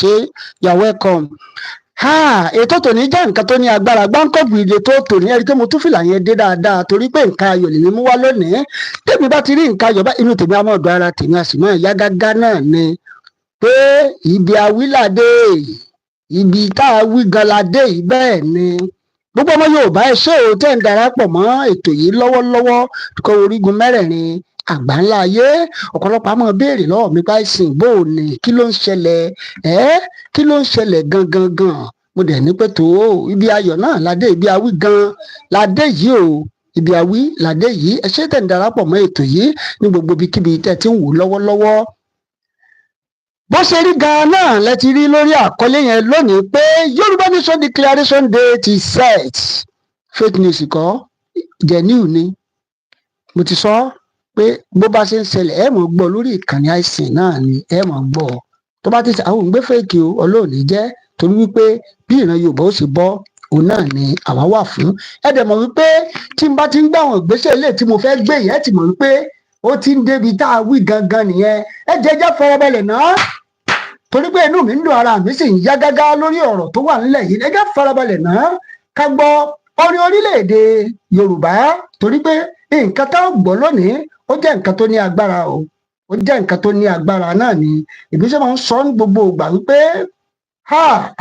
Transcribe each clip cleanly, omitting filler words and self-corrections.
ṣé, you are welcome. Ètò tòní jẹ́ nǹkan tó ní agbára gbáǹkọ́gbù ilé tó tòní ẹ̀rí pé mo tún fìlà yẹn dé dáadáa torí pé nǹkan ayọ̀ lèmi mú wá lónìí. Tèmi bá ti rí nǹkan ayọ̀ bá inú tèmi á mọ̀ ọ̀dọ̀ ara tèmi á sì mọ̀ ìyá gágá náà ni pé ibi awílàdé ibi tá a wí gan ládé yìí bẹ́ẹ̀ ni. Gbogbo ọmọ Yorùbá ẹ ṣé o tẹ́ ń darapọ̀ mọ́ ètò yìí lọ́wọ́lọ́wọ́ kọ orígun mẹ́rẹ̀ẹ̀rin àgbáńlá ayé. Ọ̀pọ̀lọpọ̀ á máa béèrè lọ́wọ́ mi bá ìsìn bó o ní kí ló ń ṣẹlẹ̀ kí ló ń ṣẹlẹ̀ gangan. Mo dẹ̀ ní pé tó ibi ayọ̀ náà ládé ibi awí gan ládé yìí o ibi awí ládé yìí. Ẹ ṣé tẹ́ ń darapọ̀ mọ́ ètò yìí ní gbogbo ibikíbi tẹ́ ti ń wò lọ́wọ́lọ́wọ́. Bó ṣe rí gan-an náà lẹ ti rí lórí àkọlé yẹn lónìí pé Yorùbá Nation Declaration Date is set. Fake news kọ́ genuine ni. Mo ti sọ pé bó bá ṣe ń ṣẹlẹ̀ ẹ mọ̀ gbọ́ lórí ìkànnì àìsàn náà ni ẹ mọ̀ gbọ́. Tó bá ti ṣe àwọn òǹgbẹ fake o ọlọ́ọ̀ni jẹ́ torí wípé bí ìran Yorùbá ó sì bọ́ òun náà ni àwa wà fún. Ẹ dẹ̀ mọ̀ wípé tí n bá ti ń gbà àwọn ìgbésẹ̀ ilé tí mo fẹ́ gbé yẹn ti mọ̀ wípé ó ti ń débi tá a wí gangan nìyẹn. Ẹ jẹ́ farabalẹ̀ náà torí pé inú mi ń dùn ara mi sì ń yá gágá lórí ọ̀rọ̀ tó wà nílẹ̀ yìí. Ẹ jẹ́ farabalẹ̀ náà ká gbọ́ orin orílẹ̀-èdè Yorùbá torí pé nǹkan tá a gbọ́ lónìí ó jẹ́ nǹkan tó ní agbára o ó jẹ́ nǹkan tó ní agbára náà ni ìbísẹ̀ máa ń sọ ní gbogbo ìgbà wípé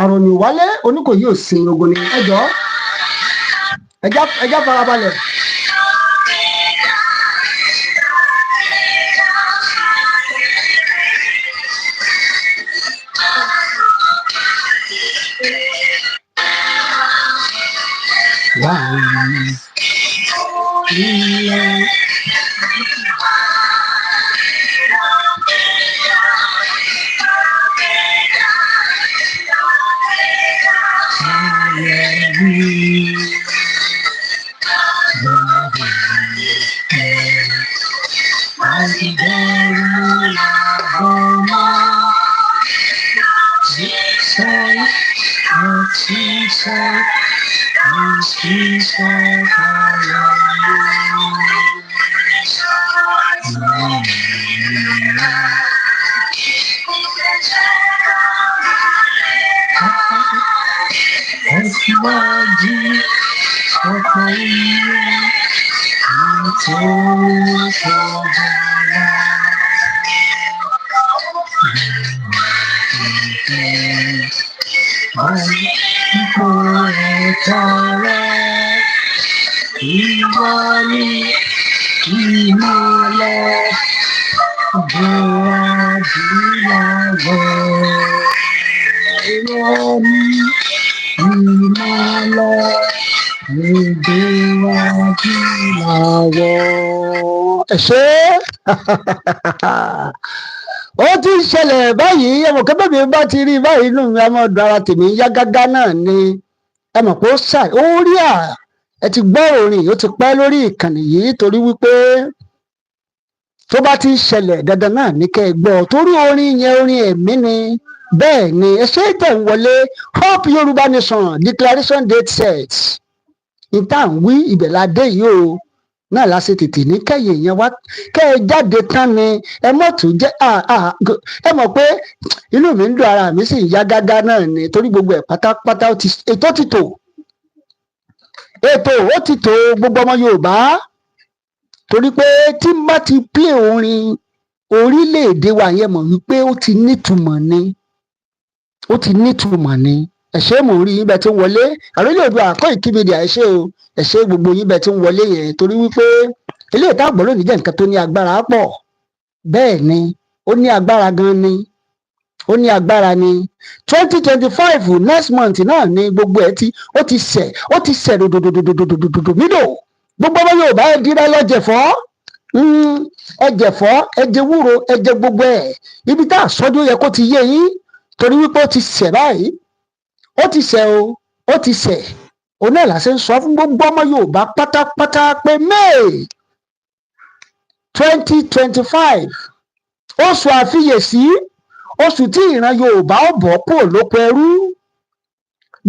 àròyìn wálé oníkòyí ò sin ogun ni ẹjọ́ ẹjá farabalẹ̀. Ẹ ṣé ó ti ń ṣẹlẹ̀ báyìí ẹ mọ̀ kẹ́bẹ́ mi bá ti rí báyìí inú mi á mọ̀ ọ̀dọ̀ ara tèmi yá gágá náà ni ẹ mọ̀ pé ó rí ẹ ti gbọ́ orin ó ti pẹ́ lórí ìkànnì yìí torí wípé tó bá ti ń ṣẹlẹ̀ dandan náà ní kẹ́ ẹ gbọ́ torí orin yẹn orin ẹ̀mí ni bẹ́ẹ̀ ni ẹ ṣe tẹ̀ ń wọlé Hope Yorùbá Nation Declaration Date set níta ń wí ibẹ̀ la dé yìí o náà la ṣe tètè ní kẹyìn yẹn wá kẹ ẹ jáde tán ni ẹ mọ̀ tún jẹ́ ẹ mọ̀ pé inú mi ń dùn ara mi sì ń yá gágá náà ni torí gbogbo ẹ̀ pátápátá ètò ti tò gbogbo ọmọ Yorùbá torí pé tí n bá ti play orin orílẹ̀-èdè wa yẹn mọ̀ wípé ó ti nítumọ̀ ni ẹ ṣé mò ń rí yín bẹ́ẹ̀ tí ń wọlé àròlé òdu àkọ́ ìkíbìdì àìṣe o ẹ ṣé gbogbo yín bẹ́ẹ̀ tí ń wọlé yẹn torí wípé ilé ìta àgbọ̀ lónìí jẹ́ nǹkan tó ní agbára pọ̀ bẹ́ẹ̀ ni ó ní agbára gan ni ó ní agbára ni 2025 next month náà ni gbogbo ẹ ó ti sẹ̀ dòdòdòdòdòdòdòdò mídò gbogbo ọmọ Yorùbá ẹ dira lọ́jẹ̀fọ́ ẹ jẹ̀fọ́ ẹ jẹ wúro ẹ jẹ gbogbo ẹ ibi tá a sọ́jú yẹ kó ti yé yín torí wípé ó ti sẹ̀ báyìí ó ti sẹ̀ òun náà làṣẹ ń sọ fún gbogbo ọmọ Yorùbá pátápátá pé May 2025 oṣù àfiyèsí oṣù tí ìran Yorùbá ó bọ́ kúrò lóko ẹrú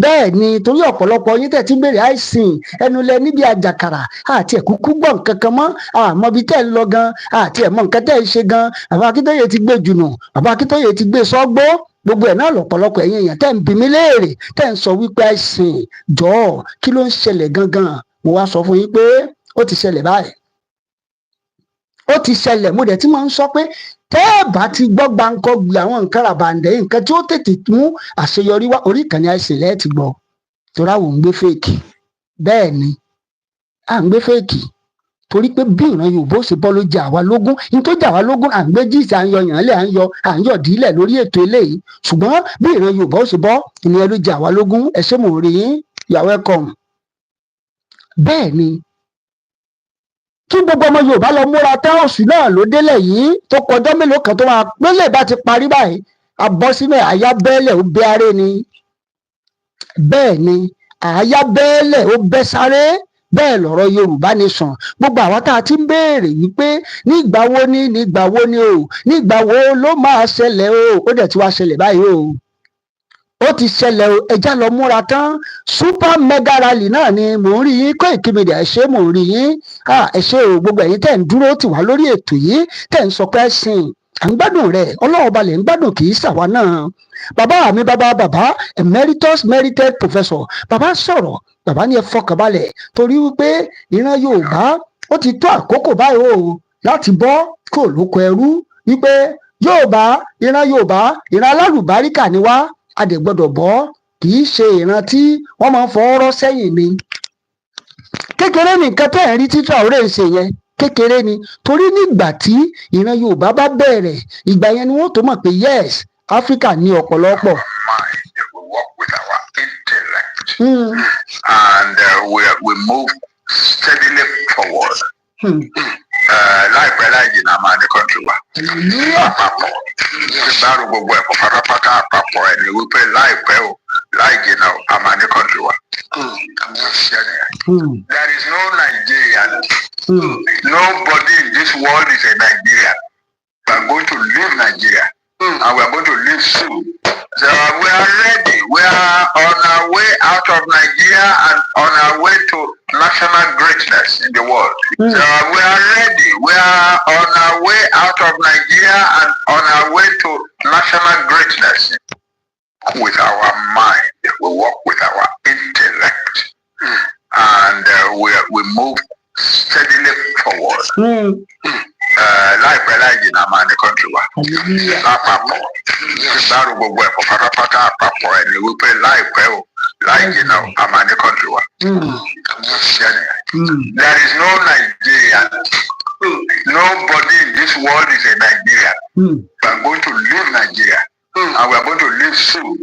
bẹ́ẹ̀ ni torí ọ̀pọ̀lọpọ̀ yín tẹ̀ tí ń bèrè àìsìn ẹnu lẹ níbi àjàkàrà àti ẹ̀kúkú gbọ́ nǹkan kan mọ́ àmọ́ ibi tẹ́ ń lọ gan àti ẹ̀mọ́ nǹkan tẹ́ ń ṣe gan bàbá Akíntóyè ti gbé jùnù bàbá Akíntóyè ti gbé sọ́gbó gbogbo ẹ̀ náà lọ́pọ̀lọpọ̀ ẹ̀yin èèyàn tẹ́ ń bi mí léèrè tẹ́ ń sọ wípé ẹ̀sìn jọ̀ọ́ kí ló ń ṣẹlẹ̀ gangan mo wá sọ fún yín pé ó ti ṣẹlẹ̀ báyìí ó ti ṣẹlẹ̀ mo dẹ̀ ti máa ń sọ pé tẹ́ ẹ bá ti gbọ́ gbáǹkọ́gbì àwọn nǹkan ràbàǹdẹ̀ nǹkan tí ó tètè mú àṣeyọrí wá orí ìkànnì àìsàn lẹ́ẹ̀ ti gbọ́ torí àwọn ò ń gbé fèèkì bẹ́ẹ̀ ni à ń gbé fèèkì torí pé bí ìran Yorùbá ó ṣe bọ́ ló jẹ àwa lógún ní tó jẹ àwa lógún à ń gbé jíìsì à ń yọ yànlẹ̀ à ń yọ dílẹ̀ lórí ètò eléyìí ṣùgbọ́n bí ìran Yorùbá ó ṣe bọ́ ìyẹn ló jẹ àwa lógún ẹ ṣé mò ń rí yín you are welcome. bẹ́ẹ̀ ni kí gbogbo ọmọ Yorùbá lọ múra tán oṣù náà ló délẹ̀ yìí tó kọjọ́ mélòó kan tó máa pélé bá ti parí báyìí abọ́ sílẹ̀ àyà bẹ́ẹ̀lẹ̀ ó bẹ́ aré ni bẹ́ẹ̀ ni àyà bẹ́ẹ̀lẹ̀ ó bẹ́ sáré bẹ́ẹ̀ lọ̀rọ̀ Yorùbá Nation gbogbo àwa tá a ti ń béèrè wípé nígbà wo ni o nígbà wo ló máa ṣẹlẹ̀ o ó dẹ̀ ti wá ṣẹlẹ̀ báyìí o ó ti ṣẹlẹ̀ o ẹja lọ múra tán super mega rally náà ni mò ń rí yín Koiki Media ẹ ṣé mò ń rí yín ẹ ṣé o gbogbo ẹ̀yin tẹ̀ ń dúró tì wá lórí ètò yìí tẹ̀ ń sọ pé ẹ̀sìn à ń gbádùn rẹ̀ Ọlọ́run balẹ̀ ń gbádùn kì í ṣàwa náà bàbá mi bàbá emeritus merited professor bàbá sọ̀rọ̀ bàbá ní ẹ fọkànbalẹ̀ torí wípé ìran Yorùbá ó ti tó àkókò báyìí o láti bọ́ kó lóko ẹrú wípé ìran Yorùbá ìran alálùbáríkà ni wá a dẹ̀ gbọ́dọ̀ bọ́ kì í ṣe ìran tí wọ́n máa ń fọwọ́ rọ́ sẹ́yìn ni kékeré nìkan tẹ́ ẹ̀ ń rí títà ọ̀rẹ́ ìṣe yẹn kékeré ni torí nígbà tí ìran Yorùbá bá bẹ̀rẹ̀ ìgbà yẹn ni wọ́n tó mọ̀ pé yes Áfíríkà ní ọ̀pọ̀lọpọ̀. And we move steadily forward. Láìpẹ́ láì jìnnà máa ní kọ́ńtì wa. Àpapọ̀ ìbáru gbogbo ẹ̀kọ́ pátápátá àpapọ̀ ẹ̀ ní wípé láìpẹ́ o láì jìnnà a máa ní kọ́ńtì wa. There is no Nigerian. Nobody in this world is a Nigerian. We are going to leave Nigeria. And we are going to leave soon. So we are ready. We are on our way out of Nigeria and on our way to national greatness in the world. So we are ready. We are on our way out of Nigeria and on our way to national greatness. With our mind, we work with our intellect, and we move steadily forward. Láìpẹ́ láì jìnnà máa ní kọ́ńtì wa. Lápapọ̀ ìbáru gbogbo ẹ̀kọ́ pátápátá àpapọ̀ ẹ̀ ní wípé láìpẹ́ o láì jìnnà a máa ní kọ́ńtì wa. There is no Nigerian. Nobody in this world is a Nigerian. We are going to leave Nigeria. And we are going to leave soon.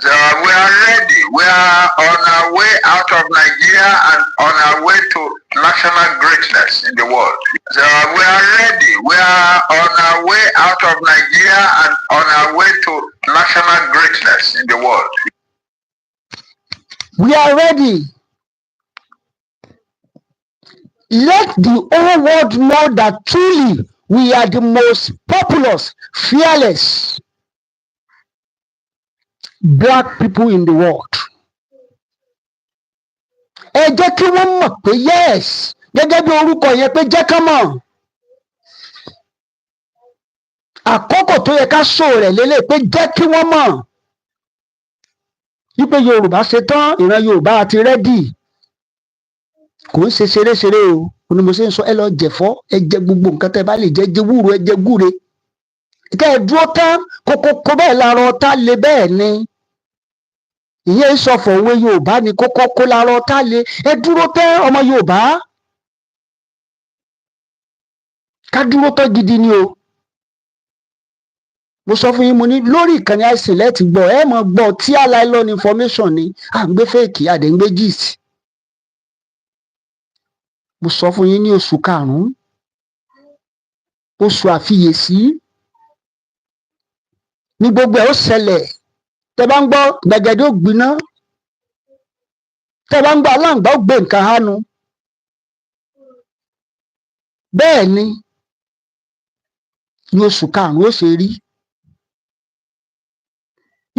So we are ready. We are on our way out of Nigeria and on our way to national greatness in the world. So we are ready. We are on our way out of Nigeria and on our way to national greatness in the world. We are ready. Let the whole world know that truly we are the most populous, fearless black people in the world. Ẹ jẹ́ kí wọ́n mọ̀ pé yes gẹ́gẹ́ bí orúkọ yẹn pé jẹ́ ká mọ̀ àkókò tó yẹ ká sọ rẹ̀ lélẹ̀ pé jẹ́ kí wọ́n mọ̀ wípé Yorùbá ṣe tán ìran Yorùbá àti rẹ́dì kò ń ṣe ṣeréṣeré o ni mo ṣe ń sọ ẹ lọ jẹ̀fọ́ ẹ jẹ gbogbo nǹkan tẹ́ bá lè jẹ wúro ẹ jẹ gúre kẹ́ ẹ dúró tán kókó bẹ́ẹ̀ lára ọ̀tá le bẹ́ẹ̀ ni ìyẹn ìsọfọ̀ òwe Yorùbá ni kókó lára ọ̀tá le ẹ dúró tán ọmọ Yorùbá ká dúró tán gidi ni o mo sọ fún yín mo ní lórí ìkànnì àìsàn lẹ́ẹ̀tì gbọ́ ẹ mọ̀ gbọ́ tí aláìlọ́ọ̀nù information ni à ń gbé fèkì àdé ń gbé gist mo sọ fún yín ní oṣù karùn-ún oṣù àfiyèsí ní gbogbo ẹ̀ ó ṣẹlẹ̀ tẹ́ bá ń gbọ́ gbẹ̀gẹ̀dẹ̀ ó gbiná tẹ́ bá ń gbọ́ aláǹgbá ó gbé nǹkan hánu bẹ́ẹ̀ ni ní oṣù karùn-ún ó ṣe rí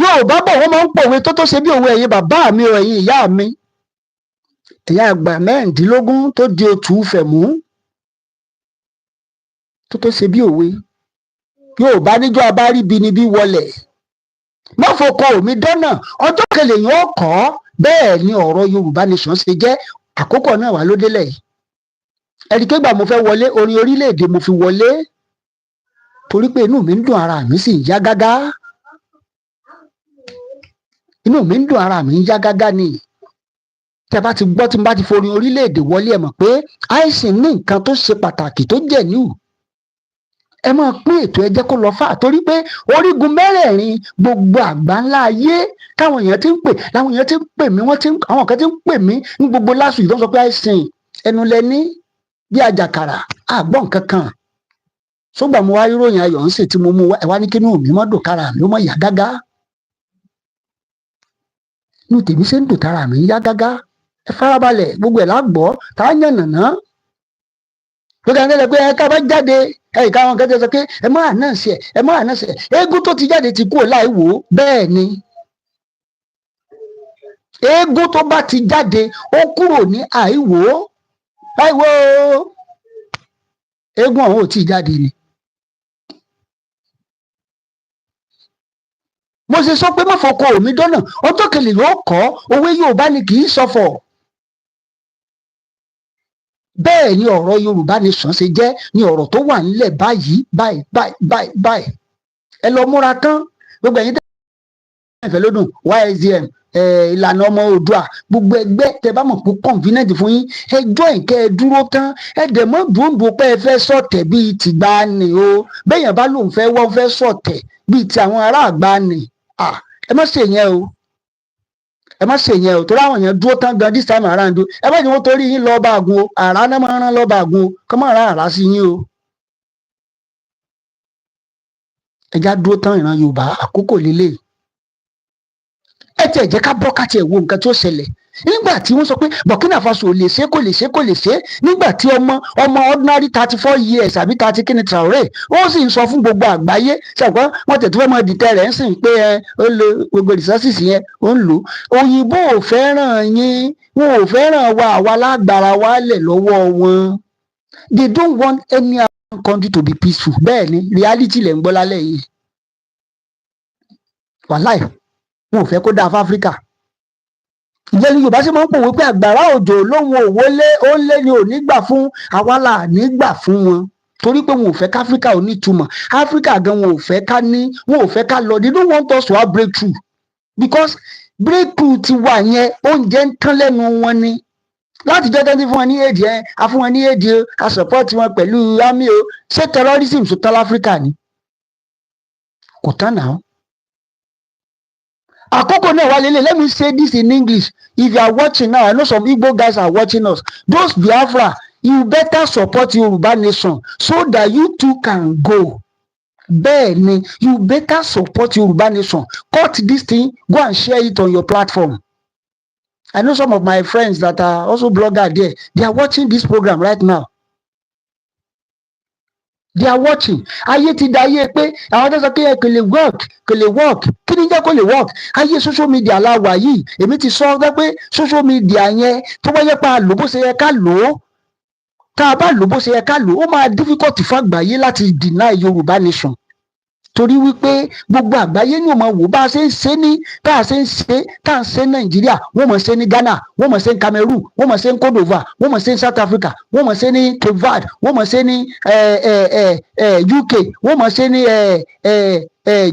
Yorùbá bọ̀ wọ́n máa ń pòwe tó ṣe bí òwe ẹ̀yin bàbá mi o ẹ̀yin ìyá mi ẹ̀yà àgbà mẹ́rìndínlógún tó di òtù fẹ̀mú tó ṣe bí òwe Yorùbá níjọ́ abáribinibí wọlẹ̀ má foko mi dọ́nà ọjọ́ kẹlẹ̀ yẹn ó kọ́ bẹ́ẹ̀ ni ọ̀rọ̀ Yorùbá nation ṣe jẹ́ àkókò náà wà ló délẹ̀ yìí ẹ̀rí kégbà mo fẹ́ wọlé orin orílẹ̀-èdè mo fi wọlé torí pé inú mi ń dùn ara mi sì ń yá gágá inú mi ń dùn ara mi ń yá gágá ni tẹ́ bá ti gbọ́ tí n bá ti forin orílẹ̀-èdè wọlé ẹ mọ̀ pé àìsàn ní nǹkan tó ṣe pàtàkì tó jẹ́ níwù ẹ máa pín ètò ẹ jẹ́ kó lọ fà torí pé orígun mẹ́rẹ̀ẹ̀rin gbogbo àgbáńlá ayé káwọn èèyàn ti ń pè láwọn èèyàn ti ń pè mí àwọn kan ti ń pè mí ní gbogbo lásù yìí tó ń sọ pé àìsàn ẹnu lẹni bí àjàkàrà àgbọ̀n kankan sógbà mo wá ríròyìn ayọ̀ ń sè tí mo mú ẹ wá ní kínú mi mọ́ dùn kára mi ó mọ̀ yá gágá inú tèmi ṣe ń dùn tára mi ń yá gágá ẹ farabalẹ̀ gbogbo ẹ̀ lágbọ́ tá a yàn nàná lókè àwọn ẹgbẹ́ pé ẹ ká bá jáde ẹ ìka àwọn kẹtẹ sọ pé ẹ má ànáǹsì ẹ eégún tó ti jáde ti kú ò láì wò ó bẹ́ẹ̀ ni eégún tó bá ti jáde ó kúrò ní àìwò àìwò eégún ọ̀hún ò tí ì jáde ni. mo ṣe sọ pé má fọkọ omi dọ́nà ọjọ́ kẹlẹ̀ ló kọ́ òwe Yorùbá ni kì í ṣọ̀fọ̀ bẹ́ẹ̀ ni ọ̀rọ̀ Yorùbá nation ṣe jẹ́ ni ọ̀rọ̀ tó wà nílẹ̀ báyìí ẹ lọ múra tán gbogbo ẹ̀yin tẹ́ lódùn YSDM ìlànà ọmọ Oòduà gbogbo ẹgbẹ́ tẹ́ bá mọ̀ pé convenient fún yín ẹjọ́ ìkẹ́ ẹ dúró tán ẹ dẹ̀ mọ́ dùndùn pé ẹ fẹ́ sọ̀tẹ̀ bíi tìgbà ni o bẹ́yàn bá lóun fẹ́ wọ́n fẹ́ sọ̀tẹ̀ bíi ti àwọn ará àgbà ni ẹ má ṣe yẹn o ẹ má ṣe yẹn o torí àwọn èèyàn dúró tán gan this time around ẹ bá ní wọn torí yín lọ́ọ́ bá àgùn o àrá náà máa ń rán lọ́ọ́ bá àgùn o kọ́ máa rán àrá sí yín o. ẹja dúró tán ìran Yorùbá àkókò lélẹ̀ ẹ tẹ̀ jẹ́ ká bọ́ ká tiẹ̀ wo nǹkan tó ṣẹlẹ̀ nígbà tí wọ́n sọ pé Burkina Faso lè ṣe kò lè ṣe nígbà tí ọmọ ordinary 34 years àbí 30 kíni Traoré ó sì ń sọ fún gbogbo àgbáyé ṣàgbọ́n wọ́n tẹ̀ tó fẹ́ mọ dìtẹ̀ rẹ̀ ń sìn pé ó lo gbogbo resources yẹn ó ń lò òyìnbó ò fẹ́ràn yín wọn ò fẹ́ràn wa àwa lágbára wa lẹ̀ lọ́wọ́ wọn they don't want any other country to be peaceful bẹ́ẹ̀ ni reality lẹ̀ ń gbọ́ lálẹ́ yìí wàláì wọn ò fẹ́ kó dáa fún Áfíríkà ìyẹn ni Yorùbá sì máa ń pòwe pé àgbàrá òjò lóhun òwólé ó ń lé ní òní gbà fún àwa là ní gbà fún wọn torí pé wọn ò fẹ́ káfíríkà ò ní túmọ̀ Áfíríkà gan wọn ò fẹ́ ká lọ they don't want us to have breakthrough because breakthrough ti wà yẹn oúnjẹ ń tán lẹ́nu wọn ni láti jẹ́ tẹ́tí fún wọn ní èdè a fún wọn ní èdè a support wọn pẹ̀lú army o ṣé terrorism tó tán láfíríkà ni kò tán náà. Àkókò náà wà lélẹ̀. Let me say this in English. If you are watching now, I know some Igbo guys are watching us. Those Biafra, you better support Yoruba nation so that you too can go. Bẹ́ẹ̀ni, you better support Yoruba nation. Cut this thing, go and share it on your platform. I know some of my friends that are also bloggers there. They are watching this program right now. They are watching. Ayé ti da ayé pé àwọn tó sọ pé kò lè work kí ni jẹ́ kó lè work ayé social media la wà yìí èmi ti sọ pé social media yẹn tó bá yẹ pa lò bó ṣe yẹ ká lò ó tá a bá lò bó ṣe yẹ ká lò ó máa difficult fún àgbáyé láti deny Yorùbá nation torí wípé gbogbo àgbáyé ni ó máa wò bá a ṣe ń ṣe ní tá a ṣe ń ṣe tá a ń ṣe Nàìjíríà wọ́n máa ṣe ní Ghana wọ́n máa ṣe ní Cameroon wọ́n máa ṣe ní Cote d'Ivoire wọ́n máa ṣe ní South Africa wọ́n máa ṣe ní Cape Verde wọ́n máa ṣe ní UK wọ́n máa ṣe ní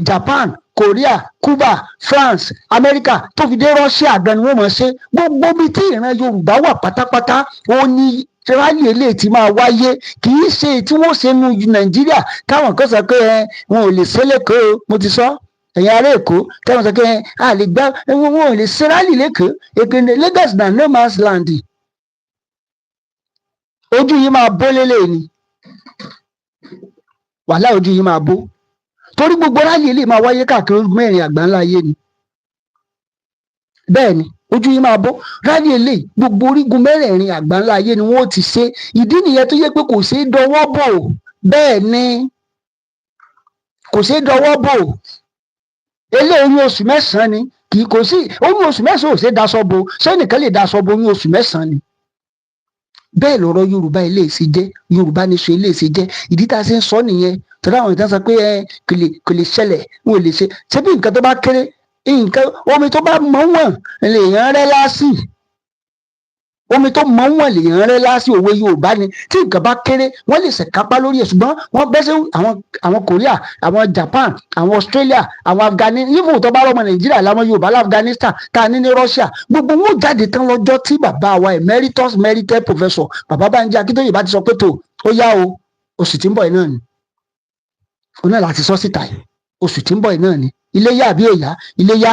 Japan Korea Cuba France America tó fi dé Russia gan ni wọ́n máa ṣe gbogbo bí tí ìran Yorùbá wà pátápátá ó ní rálì eléyìí tí máa wáyé kì í ṣe tí wọ́n ṣe nu Nàìjíríà káwọn kan sọ pé wọn ò lè ṣe lẹ́kọ̀ọ́ mo ti sọ ẹ̀yin ará Èkó káwọn sọ pé a lè gbá wọn ò lè ṣe rálì lẹ́kọ̀ọ́ èkéde Lagos na no man's land ojú yìí máa bó lélẹ̀ ni wàhálà ojú yìí máa bó torí gbogbo rálì eléyìí máa wáyé káàkiri mẹ́rin àgbáńlá ayé ni bẹ́ẹ̀ ni ojú yìí máa bọ́ rálì eléyìí gbogbo orígun mẹ́rẹ̀ẹ̀rin àgbáńlá ayé ni wọ́n ti ṣe ìdí nìyẹn tó yẹ pé kò ṣeé dọwọ́ bò bẹ́ẹ̀ ni kò ṣeé dọwọ́ bò eléyìí ní oṣù mẹ́sàn-án ni kì í kò sí oyún oṣù mẹ́sàn-án ò ṣeé daṣọ bo sẹ́nìkan lè daṣọ bo oyún oṣù mẹ́sàn-án ni bẹ́ẹ̀ lọ́rọ̀ Yorùbá ilé ìsì jẹ́, Yorùbá nation ilé ìsì jẹ́. Ìdí tá a ṣe ń sọ nìyẹn. Tọ́lá àwọn ìtàn sọ pé kò lè ṣẹlẹ̀, wọn ò lè ṣe. Ṣé bí nǹkan tó bá kéré, nǹkan omi tó bá mọ́ wọ̀n lèèyàn rẹ́ lásì. Omi tó mọ́ wọ̀n lèèyàn rẹ́ lásì, òwe Yorùbá ni. Tí nǹkan bá kéré, wọ́n lè ṣẹ̀kápá lórí ẹ̀, ṣùgbọ́n wọ́n bẹ́sẹ̀ àwọn Korea, àwọn Japan, àwọn Australia, àwọn Afghanistan, yífò tó bá rọ́mọ Nàìjíríà láwọn Yorùbá l'Afghanistan, tá a ní Russia, gbogbo wọn jáde tán lọ́jọ́ tí bàbá wa emeritus merited professor bàbá Bánjí Akíntóyè bá ti sọ pé tó ó yá o, oṣù tí ń bọ̀ yìí náà ni. Òun náà láti sọ síta yìí, oṣù tí ń bọ̀ yìí náà ni. Iléyá àbí èyá? Iléyá.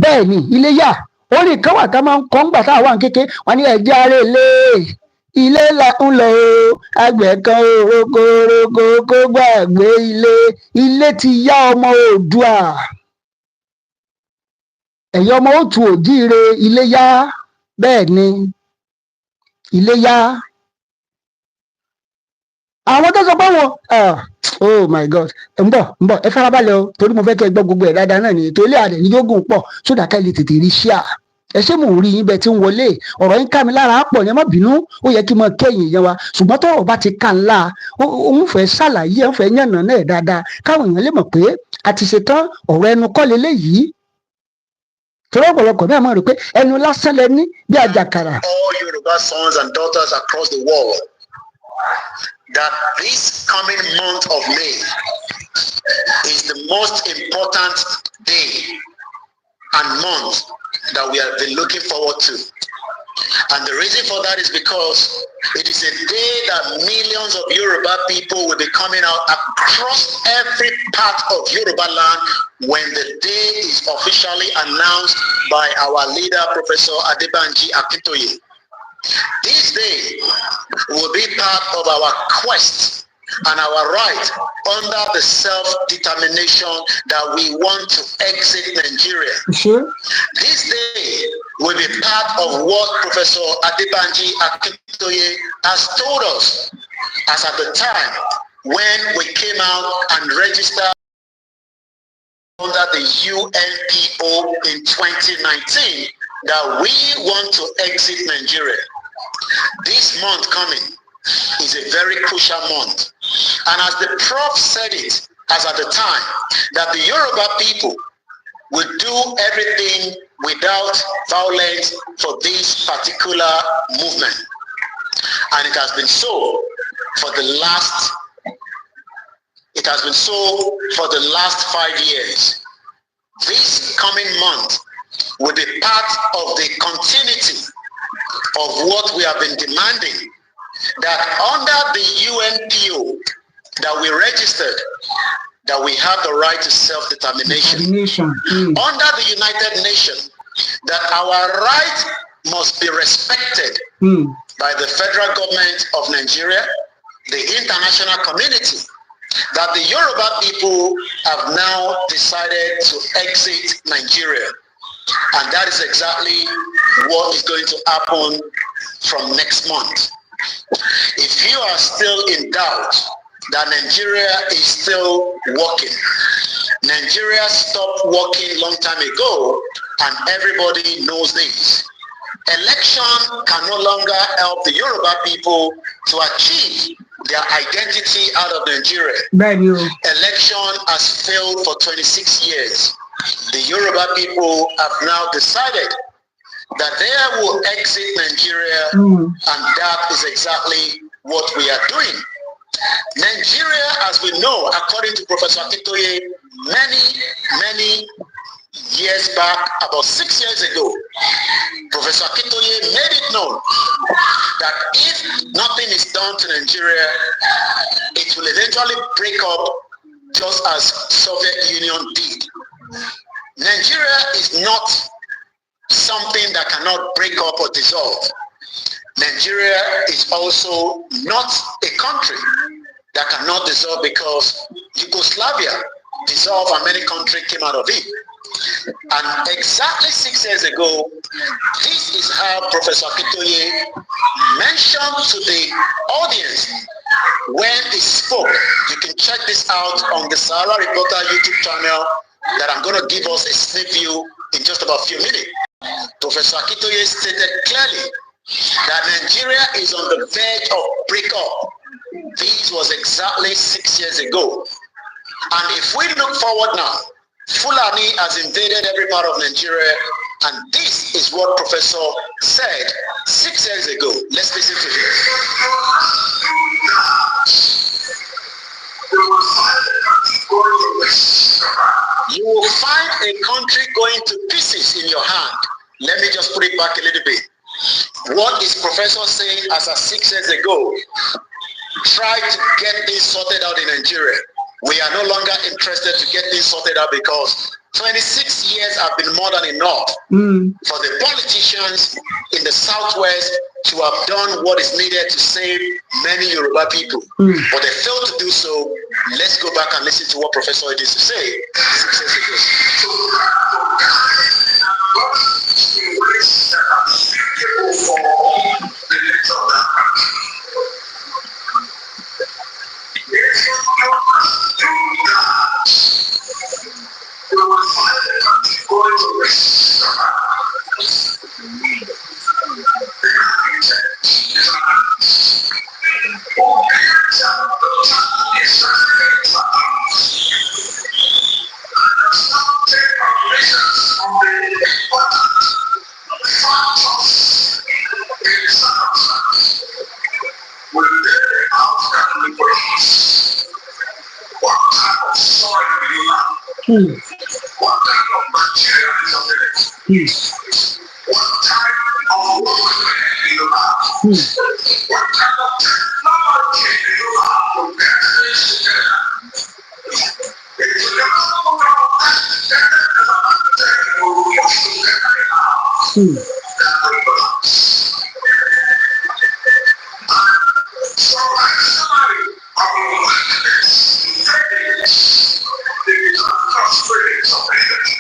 Bẹ́ẹ̀ ni, Iléyá. Orin kan wà tá máa ń kọ́ ńgbà tá a wà ní kékeré, wọ́n ní ẹ̀jẹ̀ aré ilé là ń lọ o, àgbẹ̀ kan roko kó gbàgbé ilé ti yá ọmọ Oòduà. Ẹ̀yin ọmọ òtù òjíire, Iléyá. Bẹ́ẹ̀ ni, Iléyá. Àwọn tó sọ pé wọn oh my God, ń bọ̀ ẹ farabalẹ̀ o, torí mo fẹ́ kẹ́ ẹ gbọ́ gbogbo ẹ̀ dáadáa náà nìyẹn, torí àdẹ̀ ní yógùn pọ̀ sódà ká lè tètè rí ṣíà. Ẹ ṣé mò ń rí yín bẹ́ẹ̀ tí ń wọlé, ọ̀rọ̀ yín ká mi lára pọ̀ ní ẹ má bínú, ó yẹ kí n mọ kẹ́yìn yẹn wa, ṣùgbọ́n tọ́rọ̀ bá ti ká ńlá, òun fẹ́ ṣàlàyé, òun fẹ́ yànnà náà dáadáa káwọn èèyàn lè mọ̀ pé a ti ṣetán, ọ̀rọ̀ ẹnu kọ́ leléyìí. Torí ọ̀pọ̀lọpọ̀ bí a máa rò pé ẹnu lásán lẹ ní bí àjàkàrà. All Yoruba sons and daughters across the world, that this coming month of May is the most important day and month that we have been looking forward to. And the reason for that is because it is a day that millions of Yoruba people will be coming out across every part of Yoruba land when the day is officially announced by our leader, Professor Adebanji Akintoye. This day will be part of our quest and our right under the self-determination that we want to exit Nigeria. Sure. This day will be part of what Professor Adebanji Akintoye has told us as at the time when we came out and registered under the UNPO in 2019 that we want to exit Nigeria. This month coming is a very crucial month. And as the Prof said it, as at the time, that the Yoruba people will do everything without violence for this particular movement. And it has been so for the last 5 years. This coming month will be part of the continuity of what we have been demanding, that under the UNPO that we registered, that we have the right to self-determination. Under the United Nations, that our right must be respected by the federal government of Nigeria, the international community, that the Yoruba people have now decided to exit Nigeria. And that is exactly what is going to happen from next month. If you are still in doubt that Nigeria is still working, Nigeria stopped working long time ago, and everybody knows this. Election can no longer help the Yoruba people to achieve their identity out of Nigeria. Election has failed for 26 years. The Yoruba people have now decided that they will exit Nigeria, and that is exactly what we are doing. Nigeria, as we know, according to Professor Akintoye, many years back, about 6 years ago, Professor Akintoye made it known that if nothing is done to Nigeria, it will eventually break up just as Soviet Union did. Nigeria is not something that cannot break up or dissolve. Nigeria is also not a country that cannot dissolve, because Yugoslavia dissolved and many countries came out of it. And exactly 6 years ago, this is how Professor Akintoye mentioned to the audience when he spoke. You can check this out on the Sahara Reporter YouTube channel that I'm going to give us a sneak view in just about a few minutes. Professor Akintoye stated clearly that Nigeria is on the verge of breakup. This was exactly 6 years ago. And if we look forward now, Fulani has invaded every part of Nigeria, and this is what Professor said 6 years ago. Let's listen to this. You will find a country going to pieces in your hand. Let me just put it back a little bit. What is Professor saying as of 6 years ago? Try to get this sorted out in Nigeria. We are no longer interested to get this sorted out because 26 years have been more than enough for the politicians in the Southwest to have done what is needed to save many Yoruba people. But they failed to do so. Let's go back and listen to what Professor had to say 6 years ago. What kind of materialism is it? What type of work do you have? What kind of technology do you have to get this together? If you never put all that together, then you will get that will collapse. So like somebody of this, frustrations of energy.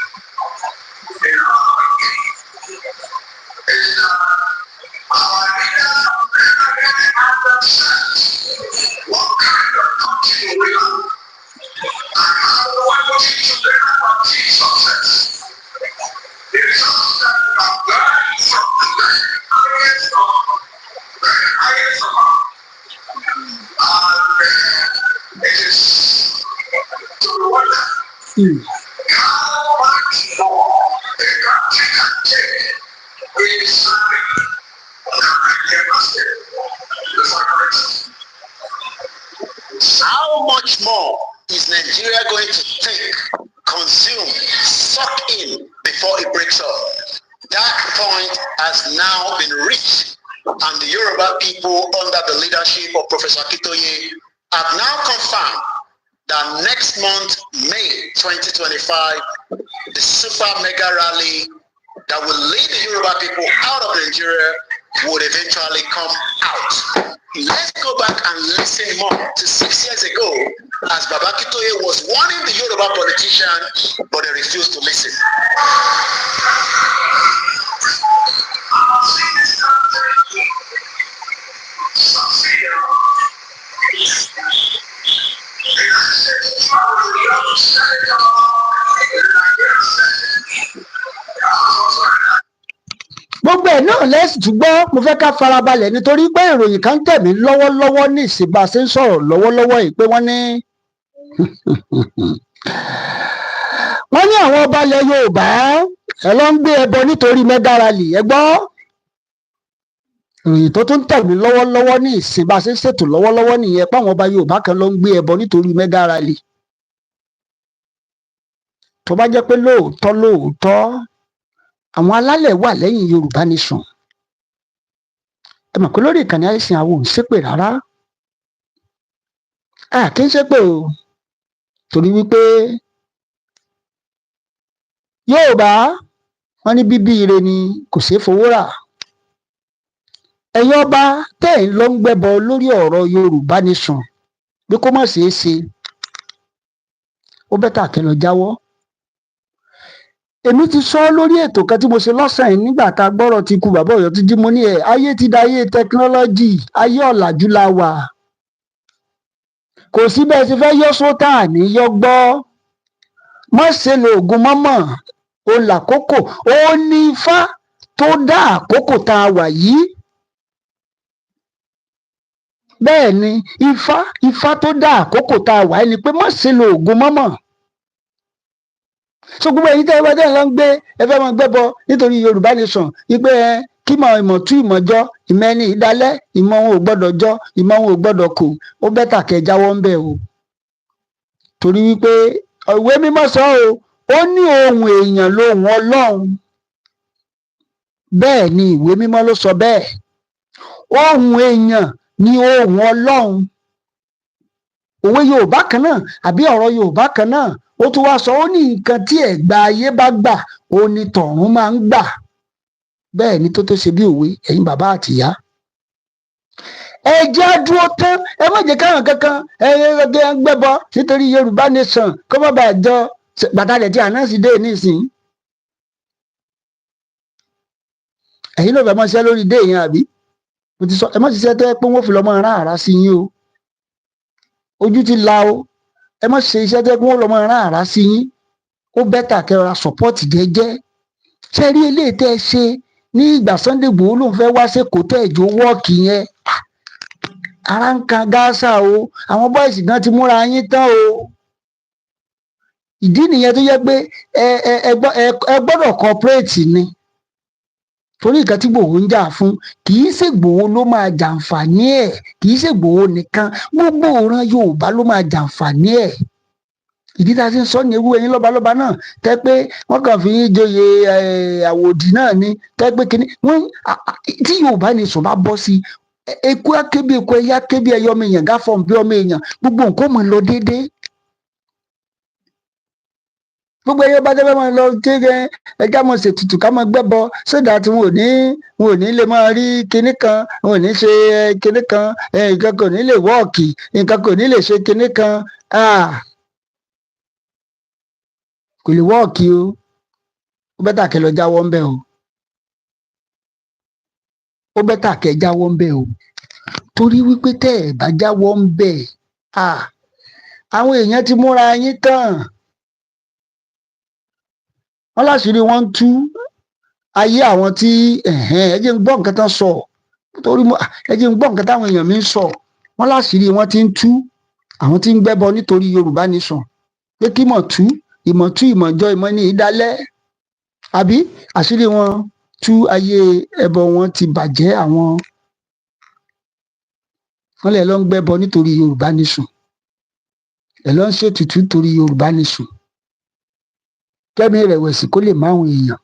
What kind of country we are? And how do I want you to learn success? It is something that you have learned from the highest of and it is to wonder how much more a country can take in something how much more is Nigeria going to take, consume, suck in before it breaks up? That point has now been reached, and the Yoruba people under the leadership of Professor Akintoye have now confirmed that next month, May 2025, the super mega rally that will lead the Yoruba people out of Nigeria would eventually come out. Let's go back and listen more to 6 years ago as Baba Akintoye was warning the Yoruba politician, but they refused to listen. Gbogbo ẹ̀ náà lẹ́sìn tún gbọ́, mo fẹ́ ká farabalẹ̀ nítorí pé ìròyìn kan tẹ̀ mí lọ́wọ́lọ́wọ́ ní ìsìn bá a ṣe ń sọ̀rọ̀ lọ́wọ́lọ́wọ́ yìí pé wọ́n ní àwọn ọba ilẹ̀ Yorùbá ẹ lọ ń gbé ẹbọ nítorí mẹ́gà rally ẹ gbọ́. Ìròyìn tó tún tẹ̀ mí lọ́wọ́lọ́wọ́ ní ìsìn bá a ṣe ń ṣètò lọ́wọ́lọ́wọ́ nìyẹn páwọn ọba Yorùbá kan lọ ń gbé ẹbọ nítorí mẹ́gà rally. Tó bá jẹ́ pé lóòótọ́ àwọn alálẹ̀ wà lẹ́yìn Yorùbá nation, ẹ mọ̀ pé lórí ìkànnì àìsàn àwọn ò ń ṣépè rárá, kì í ṣépè o, torí wípé Yorùbá wọn ní bíbí ire ni kò ṣeé fowó rà. Ẹ̀yin ọba tẹ́ ẹ̀ ń lọ ń gbẹ́bọ lórí ọ̀rọ̀ Yorùbá nation bí kò má ṣeé ṣe, ó bẹ́tà kẹ́ lọ jáwọ́. Èmi ti sọ lórí ètò kan tí mo ṣe lọ́sàn-án yìí nígbà tá a gbọ́rọ̀ ti kú bàbá Ọ̀yọ́ ti jí mo ní ayé ti da ayé tẹkinọ́lọ́jì, ayé ọ̀làjú la wà. Kò sí bẹ́ẹ̀ ṣe fẹ́ yọ́ sótà ní yọ́ gbọ́. Má ṣe lo oògùn mọ́mọ́ ó làkókò, ó ní Ifá tó dá àkókò tá a wà yìí. Bẹ́ẹ̀ ni Ifá tó dá àkókò tá a wà yìí ni pé má ṣe lo oògùn mọ́mọ́. So gbogbo ẹ̀yin tẹ́ ẹ bá dẹ́ lọ ń gbé ẹ fẹ́ máa gbẹ́bọ nítorí Yorùbá nation wípé kí ìmọ̀ tú ìmọ̀ jọ, ìmọ̀ ẹni ìdálẹ́, ìmọ̀ wọn ò gbọ́dọ̀ jọ, ìmọ̀ wọn ò gbọ́dọ̀ kò, ó bẹ́tà kẹ́ jáwọ́ ń bẹ̀ o. Torí wípé ìwé mímọ́ sọ ó ní ohùn èèyàn lóhùn Ọlọ́run. Bẹ́ẹ̀ ni ìwé mímọ́ ló sọ bẹ́ẹ̀. Ohùn èèyàn ni ohùn Ọlọ́run. Òwe Yorùbá kan náà àbí ọ̀rọ̀ Yorùbá kan náà ó tún wá sọ ó ní nǹkan tí ẹ̀gbà ayé bá gbà ó ní tọ̀run máa ń gbà. Bẹ́ẹ̀ ni tó ṣe bí òwe ẹ̀yin bàbá àtìyá. Ẹ jẹ́ dúró tán, ẹ má jẹ́ káwọn kankan gbẹ́bọ nítorí Yorùbá nation kó má bàa jọ gbàtàlẹ̀ tí àná sì dé nísìnyí. Ẹ̀yin ló fẹ́ mọ́ ṣiṣẹ́ lórí dé yẹn àbí? Mo ti sọ ẹ má ṣiṣẹ́ tẹ́ pé wọ́n fi lọ́ mọ́ rán àrá sí yín o. Ojú ti la o. Ẹ má ṣe iṣẹ́ tẹ́ pé wọ́n lọ́ mọ́ rán àrá sí yín. Ó bẹ́tà kẹ́ra sọ́pọ́ọ̀tì jẹ́jẹ́. Ṣé rí eléyìí tẹ́ ẹ ṣe ní ìgbà Sunday Igboho ló ń fẹ́ wá sí kò tẹ́ ẹ̀jọ́ wọ́ọ̀kì yẹn? Ara ń kan gáásà o. Àwọn bọ́ìsì gan ti múra yín tán o. Ìdí nìyẹn tó yẹ pé ẹ gbọ́dọ̀ cooperate ni. Torí nǹkan tí Igboho ń jà fún kì í ṣe Igboho ló máa jàǹfààní ẹ̀, kì í ṣe Igboho nìkan, gbogbo ìran Yorùbá ló máa jàǹfààní ẹ̀. Ìdí tá a ti ń sọ ní ewu ẹ̀yin lọ́balọ́ba náà tẹ́ pé wọ́n kàn fi joyè àwòdì náà ni tẹ́ pé kíní wọ́n tí Yorùbá nation bá bọ́ sí eku akébi eku ẹyẹ akébi ẹyọ ọmọ èèyàn gáfọ̀n bí ọmọ èèyàn gbogbo nǹkan mọ̀ lọ déédéé. Gbogbo ẹyẹ bá dẹ́gbẹ́ máa lọ kéde ẹja mọ̀ ṣètùtù ká máa gbẹ́bọ sódà tí wọn ò ní lè máa rí kinní kan, wọn ò ní ṣe kinní kan, nǹkan kò ní lè wọ́ọ̀kì, nǹkan kò ní lè ṣe kinní kan. Kò lè wọ́ọ̀kì o. Ó bẹ́tà kẹ́ lọ jáwọ́ ńbẹ̀ o. Ó bẹ́tà kẹ́ jáwọ́ ńbẹ̀ o. Torí wípé tẹ́ ẹ̀ bá jáwọ́ ńbẹ̀ àwọn èèyàn ti múra yín tán. Wọ́n láṣìírí wọn ń tú ayé àwọn tí ẹ jẹ́ ń gbọ́ nǹkan tán sọ torí ẹ jẹ́ ń gbọ́ nǹkan táwọn èèyàn mi ń sọ. Wọ́n láṣìírí wọn ti ń tú àwọn tí ń gbẹ́bọ nítorí Yorùbá nation pé kí ìmọ̀ tú ìmọ̀jọ ìmọ̀ ní ìdálẹ́ àbí àṣírí wọn tú ayé ẹbọ wọn ti bàjẹ́ àwọn wọ́n lè lọ ń gbẹ́bọ nítorí Yorùbá nation ẹ lọ ń ṣètùtù torí Yorùbá nation kẹ́mi ìrẹ̀wẹ̀sì kó lè máwọn èèyàn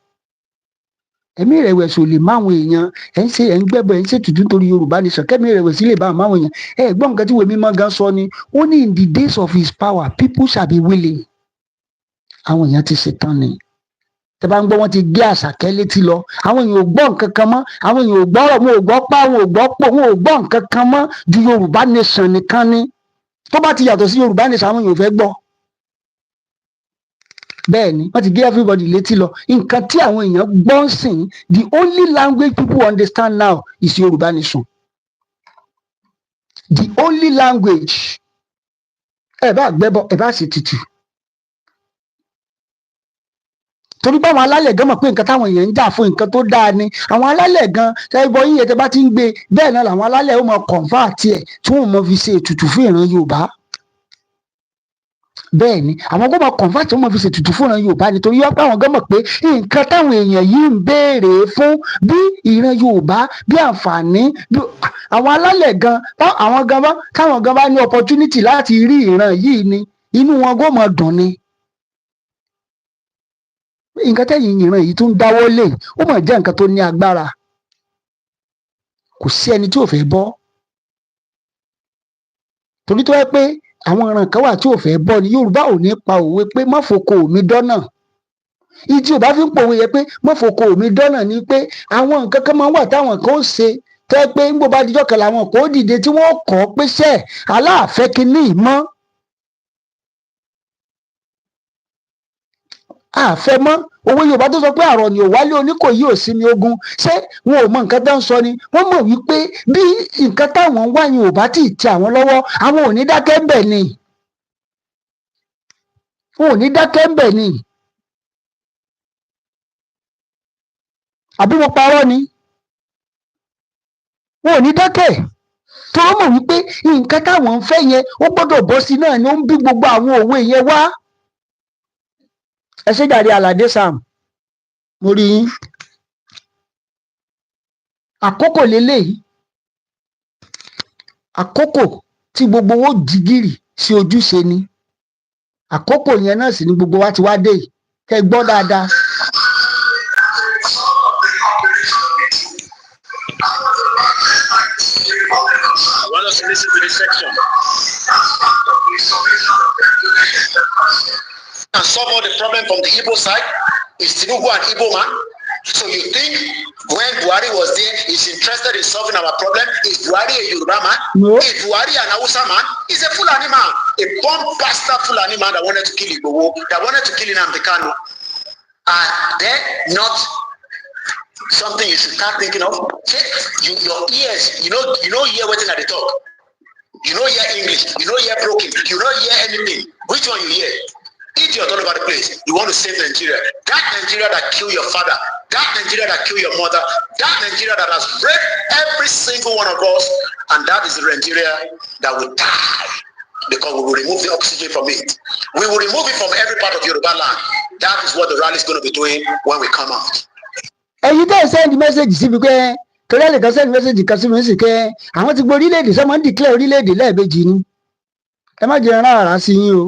ẹ̀mí ìrẹ̀wẹ̀sì ò lè máwọn èèyàn ẹ̀ ń gbẹ́bọ ẹ̀ ń ṣètùtù torí Yorùbá nation kẹ́mi ìrẹ̀wẹ̀sì lè bá máwọn èèyàn gbọ́n nǹkan tí ìwé mímọ́ gan sọ ni ó ní in the days of his power people shall be willing. Àwọn èèyàn ti ṣetán ni tẹ bá ń gbọ́ wọ́n ti gbé Àṣàkẹ́ létí lọ àwọn èèyàn ò gbọ́ nǹkan kan mọ́ àwọn èèyàn ò gbọ́rọ̀ wọn ò gbọ́ pa wọn ò gbọ́ pò wọn ò gbọ́ nǹkan kan mọ́ ju Yorùbá nation nìkan ni tó bá ti yàtọ̀ sí Yorùbá nation àwọn èèyàn ò fẹ́ gbọ́. Bẹ́ẹ̀ ni wọ́n ti gbé everybody létí lọ nǹkan tí àwọn èèyàn gbọ́ ń sìn the only language people understand now is Yorùbá nation. The only language ẹ bá gbẹ́bọ ẹ bá ṣètùtù torí báwọn alálẹ̀ gan mọ̀ pé nǹkan táwọn èèyàn ń jà fún nǹkan tó dáa ni àwọn alálẹ̀ gan ṣẹ́bọ yín yẹn tẹ́ bá ti ń gbé bẹ́ẹ̀ náà làwọn alálẹ̀ ó mọ convert ẹ̀ tí wọ́n mọ fi ṣe ètùtù fún ìran Yorùbá bẹ́ẹ̀ ni àwọn gbọ́dọ̀ convert wọ́n mọ fi ṣe ètùtù fún ìran Yorùbá nítorí wọ́n pé àwọn gan mọ̀ pé nǹkan táwọn èèyàn yìí ń béèrè fún bí ìran Yorùbá bí àǹfààní bí àwọn alálẹ̀ gan àwọn gan bá táwọn gan bá ní opportunity láti rí ìran yìí ni inú wọn gbọ́ mọ dùn ni nǹkan tẹ́yìn ìran yìí tún dáwọ́ lé ó mọ̀ jẹ́ nǹkan tó ní agbára kò sí ẹni tí ò fẹ́ bọ́ torí tó yẹ pé àwọn ìran kan wà tí ò fẹ́ bọ́ ni Yorùbá ò ní pa òwe pé má foko mi dọ́nà ìdí ò bá fi ń pòwe yẹ pé má foko mi dọ́nà ni pé àwọn nǹkan kan máa ń wà táwọn kan ó ṣe tẹ́ pé ń gbọ́ bá dijọ́ kan làwọn kò dìde tí wọ́n kọ́ pé sẹ́ aláàfẹ́ kínní mọ́ àfẹ́ mọ́ owó Yorùbá tó sọ pé àrọ̀ ni ò wálé Oníkòyí ò sinmi ogun ṣé wọn ò mọ nǹkan tó ń sọ ni wọ́n mọ̀ wípé bí nǹkan táwọn ń wá yẹn ò bá tì í ti àwọn lọ́wọ́ àwọn ò ní dákẹ́ ń bẹ̀ ni wọn ò ní dákẹ́ ń bẹ̀ ni àbí mo parọ́ ni wọn ò ní dákẹ́ tó wọ́n mọ̀ wípé nǹkan táwọn ń fẹ́ yẹn ó gbọ́dọ̀ bọ́ sí náà ni ó ń bí gbogbo àwọn òwe yẹn wá. ẹ ṣé jàre Àlàdé Sam mo rí yín àkókò lélẹ́yìí àkókò tí gbogbo owó jìgìrì sí ojúṣe ni àkókò yẹn náà sì ni gbogbo wa ti wá dé yìí kẹ́ gbọ́ dáadáa. I want us to listen to this section. And solve all the problem from the Igbo side. Is Tinubu an Igbo man? So you think when Buhari was there, he's interested in solving our problem? Is Buhari a Yoruba man? No. Is Buhari an Hausa man? He's a Fulani man. A bomb bastard Fulani man that wanted to kill Igboho, that wanted to kill Nnamdi Kanu. Are they not something you should start thinking of? Your ears, you know hear what at the talk. You know hear English, you know hear broken, you know hear anything. Which one you hear? Idiot all over the place. You want to save Nigeria. That Nigeria that killed your father, that Nigeria that killed your mother, that Nigeria that has raped every single one of us, and that is the Nigeria that will die because we will remove the oxygen from it. We will remove it from every part of Yoruba land. That is what the rally is going to be doing when we come out. ẹ̀yin tẹ́ ẹ send message sí mi pé torí ẹnìkan send message kan sí mi sì pé àwọn ti gbọ́ orílẹ̀-èdè sọ́mọ́ ń declare orílẹ̀-èdè lẹ́ẹ̀mejì ni ẹ má jẹ́ rán ara sí yín o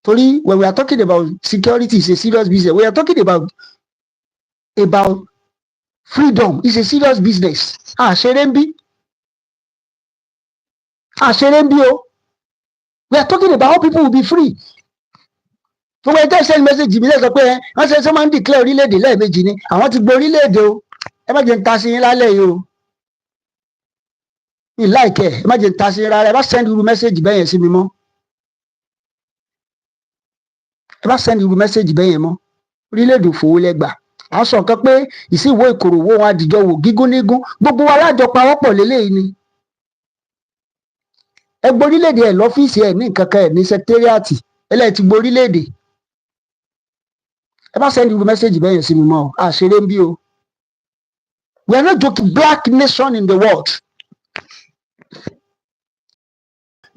torí when we are talking about security is a serious business we are talking about freedom is a serious business àṣeré ń bí o we are talking about how people will be free. gbogbo ẹjọ́ send message mi lẹ́sọ pé wọ́n ṣe máa ń declare orílẹ̀-èdè lẹ́ẹ̀mejì ni àwọn ti gbọ́ orílẹ̀-èdè o ẹ má jẹ́ ń ta sí yín lálẹ́ yìí o mi láìkẹ́ ẹ má jẹ́ ń ta sí yín rárá ẹ bá send irú message bẹ́ẹ̀ yẹn sí mi mọ́ orílẹ̀-èdè òfòwò lẹ́gbàá à ń sọ nǹkan pé ìsìnwó ìkòròwò wọn àdìjọ wò gígún nígún gbogbo wa lájọ pawọ́pọ̀ lélẹ́yìí ni ẹ gbọ́ orílẹ̀-èdè ẹ̀ lọ́fíìsì ẹ̀ ní nǹkan kan ẹ̀ ní sẹkítẹ́rìàtì ẹlẹ́ẹ̀ ti gbọ́ orílẹ̀-èdè ẹ bá send irú message bẹ́ẹ̀ yẹn sí mi mọ́ o àṣeré ń bí o we are not joking black nation in the world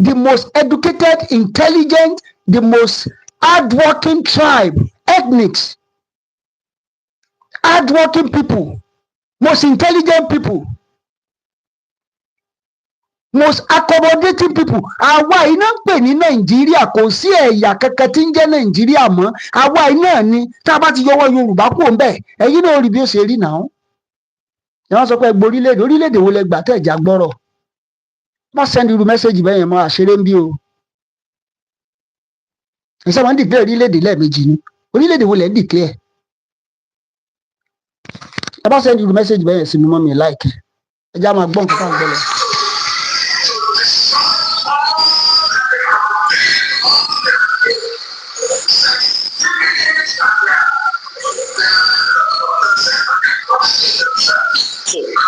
the most educated intelligent the most hardworking tribe ethnics hardworking people most intelligent people most accommodating people àwa yìí náà ń pè ní Nàìjíríà kò sí ẹ̀yà kankan tí ń jẹ́ Nàìjíríà mọ́ àwa yìí náà ni tá a bá ti yọwọ́ Yorùbá kúrò ń bẹ̀ ẹ̀yin náà rí bí ó ṣe rí náà ẹ wọ́n sọ pé ẹgbẹ́ orílẹ̀-èdè wo lẹ gbà tẹ̀ ẹ̀já gbọ́rọ̀ má send irú mẹ́sẹ̀gì bẹ́ẹ̀ yẹn mọ́ àṣeré ń bí o ìṣe wọn ń declare orílẹ̀-èdè lẹ́ẹ̀mejì ni orílẹ̀-èdè wo lẹ ń declare ẹ bá send irú mẹ́sẹ̀gì bẹ́ẹ̀ yẹn sí mi mọ́ mi láìkẹ́ ẹ já máa gbọ́ nǹkan tá à ń gbọ́ lọ.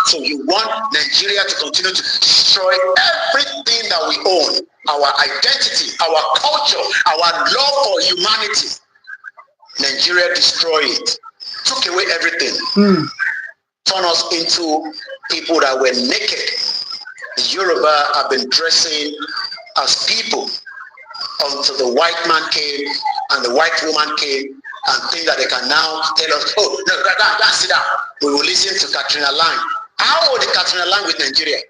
So you want Nigeria to continue to destroy everything that we own, our identity, our culture, our love for humanity. Nigeria destroyed it, took away everything, turned us into people that were naked. The Yoruba have been dressing as people until the white man came and the white woman came and think that they can now tell us, oh, no, that's it. We will listen to Katrina Lang. How old is Katrina Lang with Nigeria?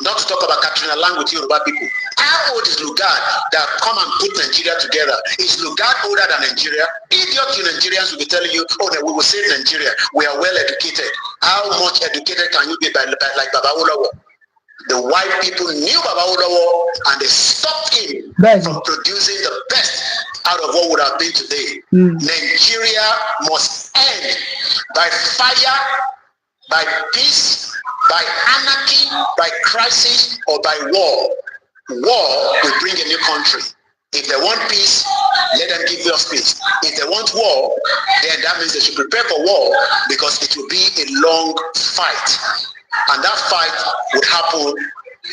Not to talk about Katrina Lang with Yoruba people. How old is Lugard that come and put Nigeria together? Is Lugard older than Nigeria? Idiot you Nigerians will be telling you, oh, no, we will save Nigeria. We are well educated. How much educated can you be by like Baba Ulawo? The white people knew Baba Ulawo and they stopped him from producing the best out of what would have been today. Nigeria must end by fire, by peace, by anarchy, by crisis, or by war. War will bring a new country. If they want peace, let them give us peace. If they want war, then that means they should prepare for war because it will be a long fight. And that fight would happen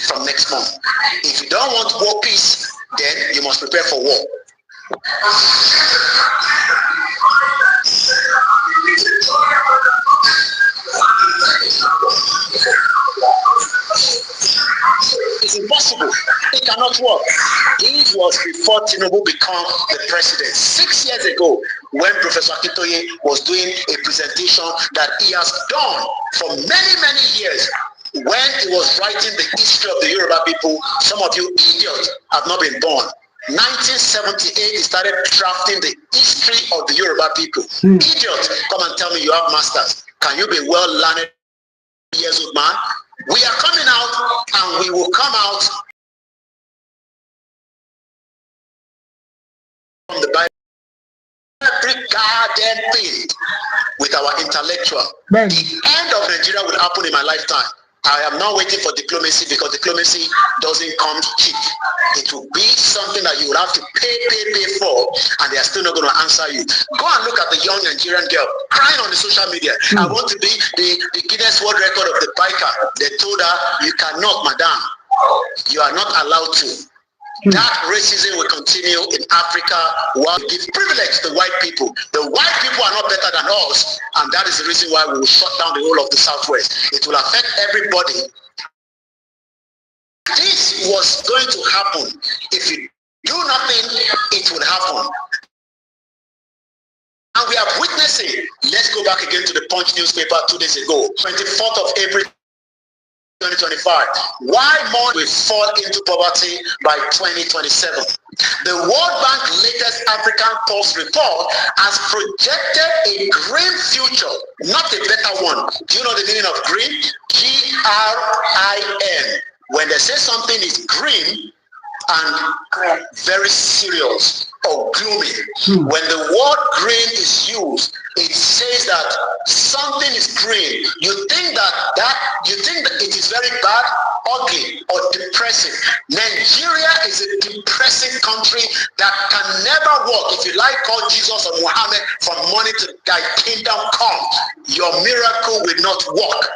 from next month. If you don't want war peace, then you must prepare for war. not work. It was before Tinubu became the president 6 years ago, when Professor Akintoye was doing a presentation that he has done for many, many years. When he was writing the history of the Yoruba people, some of you idiots have not been born. 1978, he started drafting the history of the Yoruba people. Idiots, come and tell me you have masters. Can you be well learned years old man? We are coming out, and we will come out from the Bible. Every goddamn thing with our intellectual. The end of Nigeria will happen in my lifetime. I am not waiting for diplomacy, because diplomacy doesn't come cheap. It will be something that you will have to pay for, and they are still not going to answer you. Go and look at the young Nigerian girl crying on the social media. I want to be the Guinness World Record of the biker. They told her, you cannot, madam. You are not allowed to. That racism will continue in Africa while we give privilege to white people. The white people are not better than us, and that is the reason why we will shut down the whole of the Southwest. It will affect everybody. This was going to happen. If you do nothing, it will happen. And we are witnessing. Let's go back again to the Punch newspaper 2 days ago, 24th of April 2025. Why more will fall into poverty by 2027? The World Bank latest African Pulse report has projected a green future, not a better one. Do you know the meaning of green? G-R-I-N. When they say something is green and very serious or gloomy, when the word green is used, it says that something is green. You think that it is very bad, ugly, or depressing. Nigeria is a depressing country that can never work. If you like call Jesus or Muhammad from morning to thy kingdom come, your miracle will not work.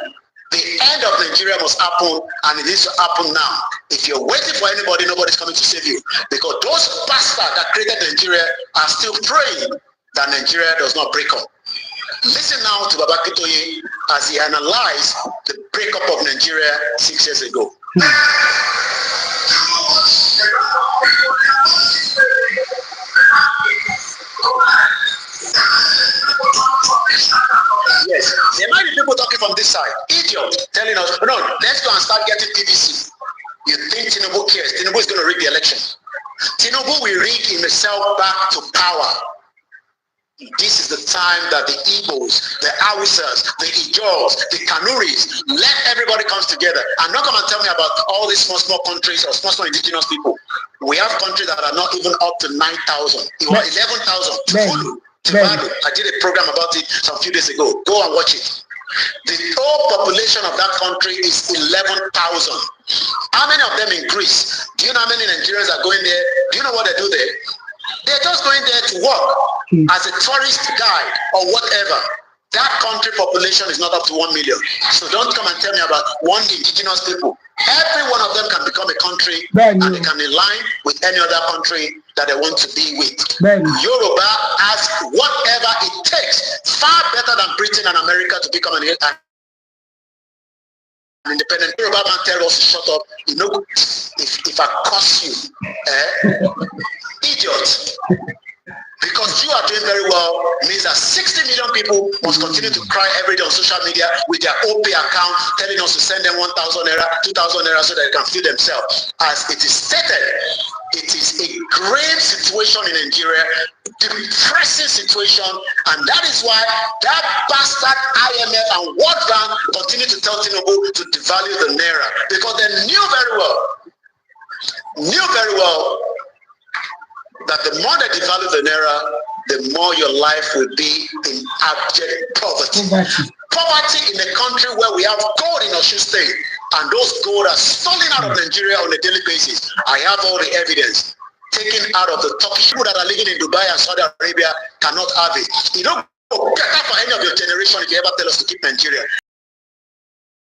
The end of Nigeria must happen, and it needs to happen now. If you're waiting for anybody, nobody's coming to save you, because those bastards that created Nigeria are still praying that Nigeria does not break up. Listen now to Baba Akintoye as he analyzed the breakup of Nigeria 6 years ago. Yes, there might be people talking from this side, idiots, telling us, no, let's go and start getting PVC. You think Tinubu cares? Tinubu is going to rig the election. Tinubu will rig himself back to power. This is the time that the Igbos, the Hausas, the Ijaws, the Kanuris, let everybody comes together. And not come and tell me about all these small countries or small indigenous people. We have countries that are not even up to 9,000, 11,000. Tibado. I did a program about it some few days ago. Go and watch it. The whole population of that country is 11,000. How many of them in Greece? Do you know how many Nigerians are going there? Do you know what they do there? They're just going there to work as a tourist guide or whatever. That country population is not up to 1 million. So don't come and tell me about one indigenous people. Every one of them can become a country, and they can align with any other country that they want to be with. Yoruba has whatever it takes, far better than Britain and America, to become an independent. Yoruba man tell us to shut up. You know, if I curse you, idiot. Because you are doing very well means that 60 million people must continue to cry every day on social media with their OP account, telling us to send them 1,000 naira, 2,000 naira so that they can feed themselves. As it is stated, it is a grave situation in Nigeria, depressing situation, and that is why that bastard IMF and World Bank continue to tell Tinubu to devalue the naira, because they knew very well that the more they devalue the naira, the more your life will be in abject poverty. Poverty in a country where we have gold in Osun State, and those gold are stolen out of Nigeria on a daily basis. I have all the evidence. Taken out of the Turkish people that are living in Dubai and Saudi Arabia cannot have it. You don't go better for any of your generation if you ever tell us to keep Nigeria.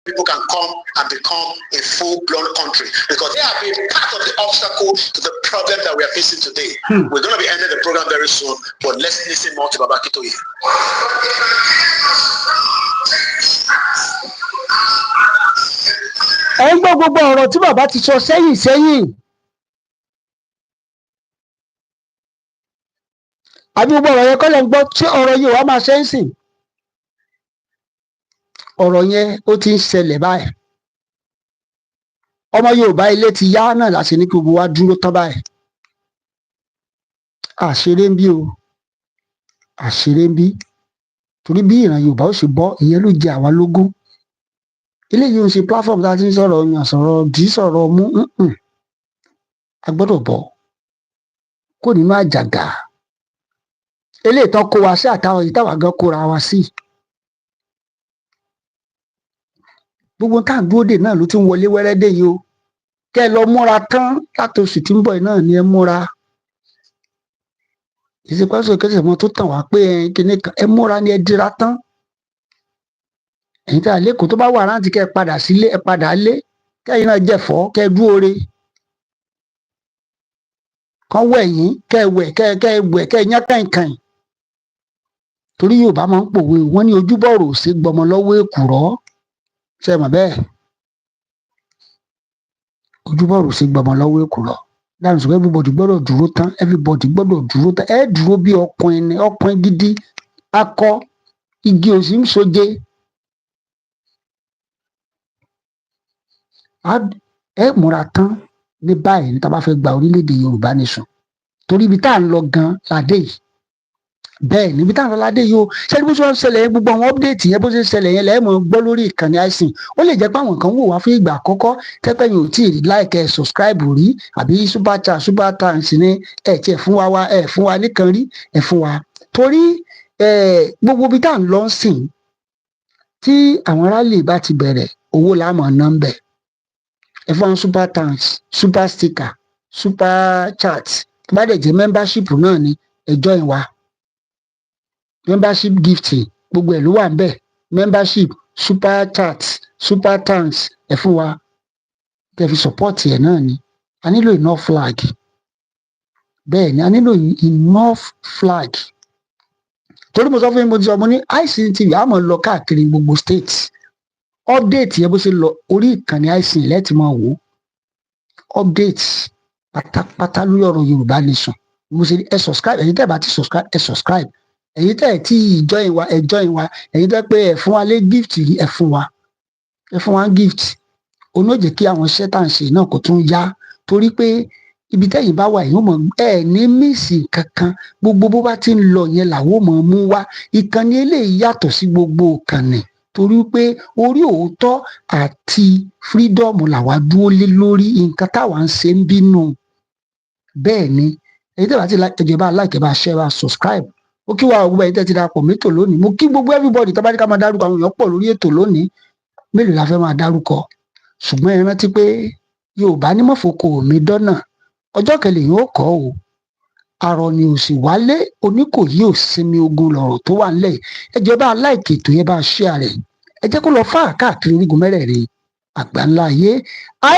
People can come and become a full-blown country, because they have been part of the obstacle to the problem that we are facing today. We're going to be ending the program very soon, but let's listen more to Baba Akintoye. Ẹ ń gbọ́ gbogbo ọ̀rọ̀ tí bàbá ti sọ sẹ́yìn àbí gbogbo ọ̀rọ̀ yẹn kọ́ lẹ́ ń gbọ́ tí ọ̀rọ̀ yìí wàá máa ṣe ń sìn ọ̀rọ̀ yẹn ó ti ń ṣẹlẹ̀ báyìí ọmọ Yorùbá ilé ti yá náà láti ní kí gbogbo wa dúró tán báyìí àṣeré ń bí o àṣeré ń bí torí bí ìran Yorùbá ó ṣe bọ́ ìyẹn ló jẹ àwa lógún eléyìí ń ṣe platform tá a ti ń sọ̀rọ̀ yàn sọ̀rọ̀ dì sọ̀rọ̀ mú a gbọ́dọ̀ bọ́ kó nínú àjàgà eléyìí tán kó wa sí àtàwọn yìí táwa gan kóra wa sí gbogbo tá à ń dúró dè náà ló ti ń wọlé wẹ́rẹ́ dé yìí o kẹ́ ẹ lọ múra tán láti oṣù tí ń bọ̀ náà ni ẹ múra ìsìnkú kẹsì mọ tó tàn wá pé kíní kan ẹ múra ni ẹ dira tán ẹ̀yin tí a lẹkọọ tó bá wà rántí kẹ́ ẹ padà sílé ẹ padà lé kẹyìn náà jẹfọ kẹ́ ẹ dúró re kán wẹ yín kẹ́ ẹ wẹ̀ kẹ́ ẹ yán kàìnkàìn torí Yorùbá máa ń pòwe wọn ní ojúbọ̀rọ̀ ò sí gbọmọ lọ́wọ́ èkùrọ́ ṣe mọ̀ bẹ́ẹ̀ ojúbọ̀rọ̀ ò sí gbọmọ lọ́wọ́ èkùrọ́ dáhùn sọ everybody gbọ́dọ̀ dúró tán everybody gbọ́dọ̀ dúró tán ẹ dúró bí ọkùnrin ni ọkùnrin gidi akọ igi òsì ń soje ẹ múra tán ní báyìí ní tá a bá fẹ́ gba orílẹ̀-èdè Yorùbá nation torí ibi tá à ń lọ gan ládé yìí bẹ́ẹ̀ níbi tá à ń lọ ládé yìí o ṣé ní bó ṣe ń ṣẹlẹ̀ yẹn gbogbo àwọn update yẹn bó ṣe ń ṣẹlẹ̀ yẹn lẹ́ẹ̀mọ̀ gbọ́ lórí ìkànnì àìsìn ó lè jẹ́ pé àwọn kan wò wá fún ìgbà àkọ́kọ́ tẹ́pẹ́ yìí ò tí ì rí like ẹ̀ subscribe rí àbí super chat super thanks ní ẹ̀ tí ẹ̀ fún wa ẹ̀ fún wa nìkan rí ẹ̀ fún wa torí gbogbo ibi tá à ń lọ sìn tí àwọn rally bá ti bẹ̀rẹ̀ owó láàmọ̀ ná ń bẹ̀ ẹ fún wọn super thanks super sticker super chat tó bá dẹ̀ jẹ́ membership náà ni ẹ join wa membership gifting gbogbo ẹ̀ ló wà ń bẹ̀ membership super chat super thanks ẹ fún wa kẹ́ fi support ẹ̀ náà ni a nílò enough flag bẹ́ẹ̀ ni a nílò enough flag torí mo sọ fún yín mo ti sọ mo ní ICTV a máa lọ káàkiri gbogbo state update yẹn bó ṣe lọ orí ìkànnì ICTV lẹ́ẹ̀tì máa wò update pátápátá lórí ọ̀rọ̀ Yorùbá nation mo ṣe ẹ subscribe ẹ̀yin tẹ́ bá ti subscribe ẹ subscribe ẹ̀yin tẹ́ tí join wa ẹ join wa ẹ̀yin tẹ́ pé ẹ fún wa lé gift rí ẹ fún wa gift òun ó jẹ́ kí àwọn iṣẹ́ tá à ń ṣe náà kó tún yá torí pé ibi tẹ́yìn bá wà yìí ó mọ̀ ẹ ní mísì kankan gbogbo bó bá ti ń lọ yẹn làwọn mọ̀ mú wá ìkànnì eléyìí yàtọ̀ sí gbogbo ìkànnì torí pé orí òótọ́ àti freedom làwa dúró lé lórí nǹkan táwa ń ṣe ń bínú bẹ́ẹ̀ ni èyí tẹ́ bá ti ẹ̀jẹ̀ bá like bá share bá subscribe ó kí wa gbogbo ẹ̀yin tẹ́ ti darapọ̀ mẹ́tò lónìí mo kí gbogbo everybody tó bá ní ká máa dárúkọ àwọn èèyàn pọ̀ lórí ètò lónìí mélòó la fẹ́ máa dárúkọ ṣùgbọ́n ẹ rántí pé Yorùbá ní mọ̀fọ́kọ mi dọ́nà ọjọ́ kẹlẹ̀ yìí ó kọ́ o àrọ̀ ni ò sì wálé Oníkòyí ò sinmi ogun lọ̀rọ̀ tó wà nílẹ̀ ẹ jẹ́ bá like ètò yẹn bá share rẹ̀ ẹ jẹ́ kó lọ fà káàkiri orígun mẹ́rẹ̀ẹ̀rin àgbáńlá ayé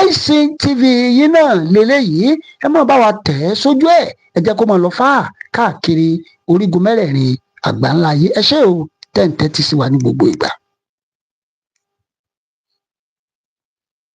ICTV yìí náà lélẹ́yìí ẹ máa bá wa tẹ̀ ẹ́ sójú ẹ̀ ẹ jẹ́ kó máa lọ fà káàkiri orígun mẹ́rẹ̀ẹ̀rin àgbáńlá ayé ẹ ṣé o tẹ́ǹtẹ́ ti sí wa ní gbogbo ìgbà.